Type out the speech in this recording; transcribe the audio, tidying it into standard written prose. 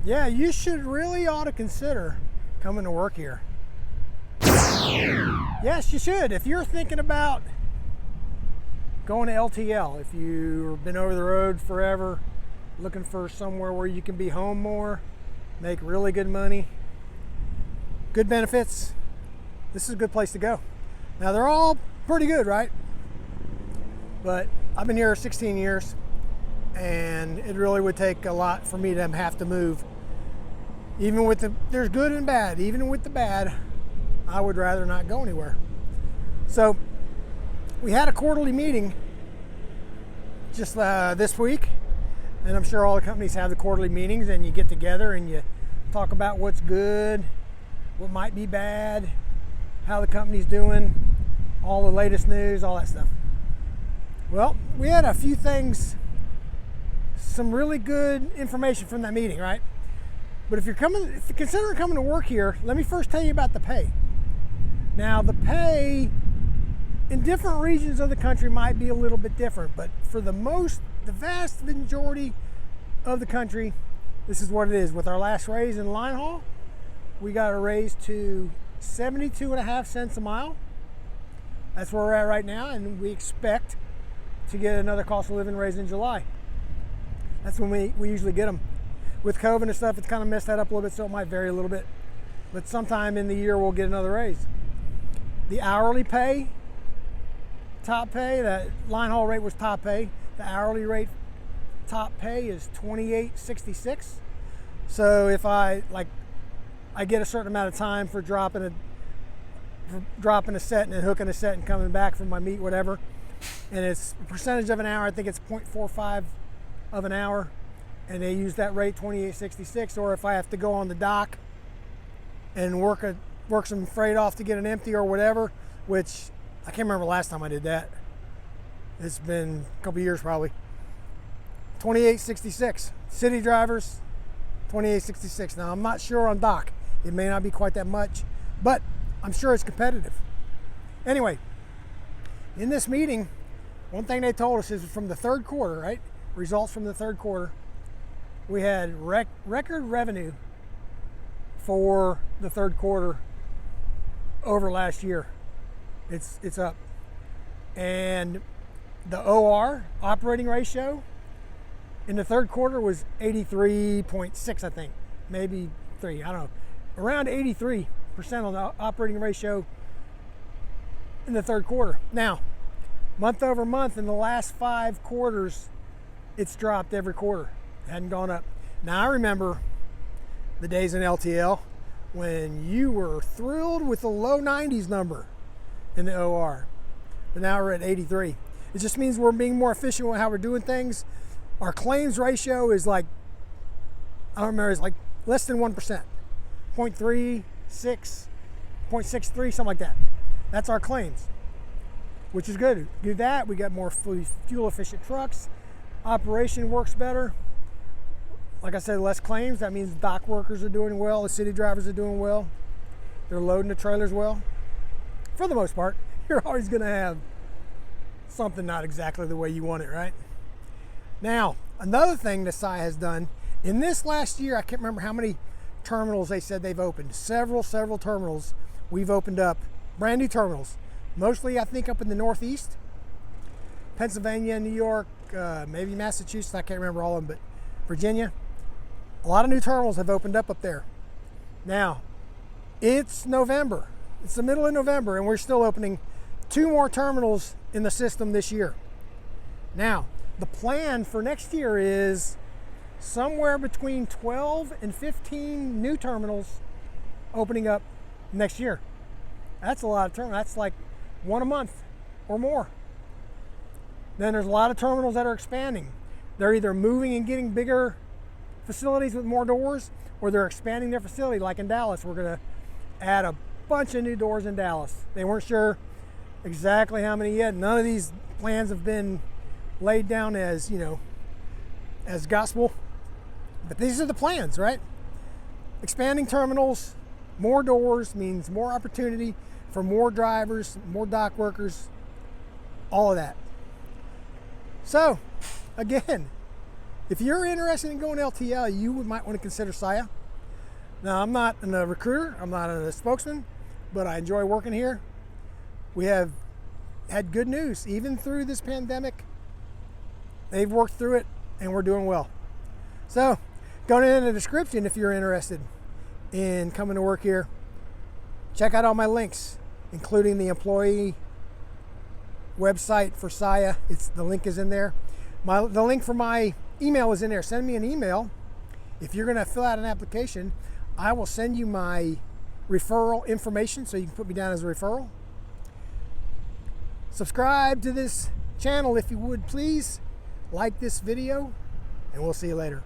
Yeah, you should really ought to consider coming to work here. Yes, you should. If you're thinking about going to LTL, if you've been over the road forever, looking for somewhere where you can be home more, make really good money, good benefits, this is a good place to go. Now, they're all pretty good, right? But I've been here 16 years, and it really would take a lot for me to have to move. Even with there's good and bad. Even with the bad, I would rather not go anywhere. So we had a quarterly meeting just this week, and I'm sure all the companies have the quarterly meetings, and you get together and you talk about what's good, what might be bad, how the company's doing, all the latest news, all that stuff. Well, we had a few things, some really good information from that meeting, right? But if you're considering coming to work here, let me first tell you about the pay. Now, the pay in different regions of the country might be a little bit different, but for the vast majority of the country, this is what it is. With our last raise in line haul, we got a raise to 72.5 cents a mile. That's where we're at right now, and we expect to get another cost of living raise in July. That's when we usually get them. With COVID and stuff, it's kind of messed that up a little bit, so it might vary a little bit. But sometime in the year, we'll get another raise. The hourly pay, top pay, that line haul rate was top pay. The hourly rate top pay is $28.66. So if I get a certain amount of time for dropping a set and then hooking a set and coming back from my meet, whatever, and it's a percentage of an hour, I think it's 0.45 of an hour, and they use that rate, $28.66. Or if I have to go on the dock and work some freight off to get an empty or whatever, which I can't remember the last time I did that. It's been a couple years probably. $28.66. City drivers, $28.66. Now, I'm not sure on dock. It may not be quite that much, but I'm sure it's competitive. Anyway, in this meeting, one thing they told us is from the third quarter, right? Results from the third quarter, we had record revenue for the third quarter over last year. It's up. And the OR, operating ratio, in the third quarter was 83.6, I think. Maybe 3, I don't know. Around 83% on the operating ratio in the third quarter. Now, month over month in the last 5 quarters, it's dropped every quarter. It hadn't gone up. Now, I remember the days in LTL when you were thrilled with the low 90s number in the OR. But now we're at 83. It just means we're being more efficient with how we're doing things. Our claims ratio is like, I don't remember, it's like less than 1%. 0.36, 0.63, something like that. That's our claims, which is good. Do that, we got more fuel efficient trucks. Operation works better. Like I said, less claims. That means the dock workers are doing well. The city drivers are doing well. They're loading the trailers well. For the most part, you're always going to have something not exactly the way you want it, right? Now, another thing that Saia has done, in this last year, I can't remember how many terminals they said they've opened. Several terminals we've opened up. Brand new terminals. Mostly, I think, up in the Northeast. Pennsylvania, New York, maybe Massachusetts. I can't remember all of them, but Virginia. A lot of new terminals have opened up there. Now, it's November. It's the middle of November, and we're still opening 2 more terminals in the system this year. Now, the plan for next year is somewhere between 12 and 15 new terminals opening up next year. That's a lot of terminals. That's like 1 a month or more. Then there's a lot of terminals that are expanding. They're either moving and getting bigger facilities with more doors, or they're expanding their facility. Like in Dallas, we're going to add a bunch of new doors in Dallas. They weren't sure exactly how many yet. None of these plans have been laid down as, as gospel. But these are the plans, right? Expanding terminals, more doors means more opportunity for more drivers, more dock workers, all of that. So, again, If you're interested in going LTL, you might want to consider Saia. Now, I'm not a recruiter, I'm not a spokesman, but I enjoy working here. We have had good news, even through this pandemic. They've worked through it, and we're doing well. So, going in the description if you're interested in coming to work here. Check out all my links, including the employee website for Saia. The link is in there. The link for my email is in there. Send me an email. If you're going to fill out an application, I will send you my referral information so you can put me down as a referral. Subscribe to this channel if you would, please. Like this video, and we'll see you later.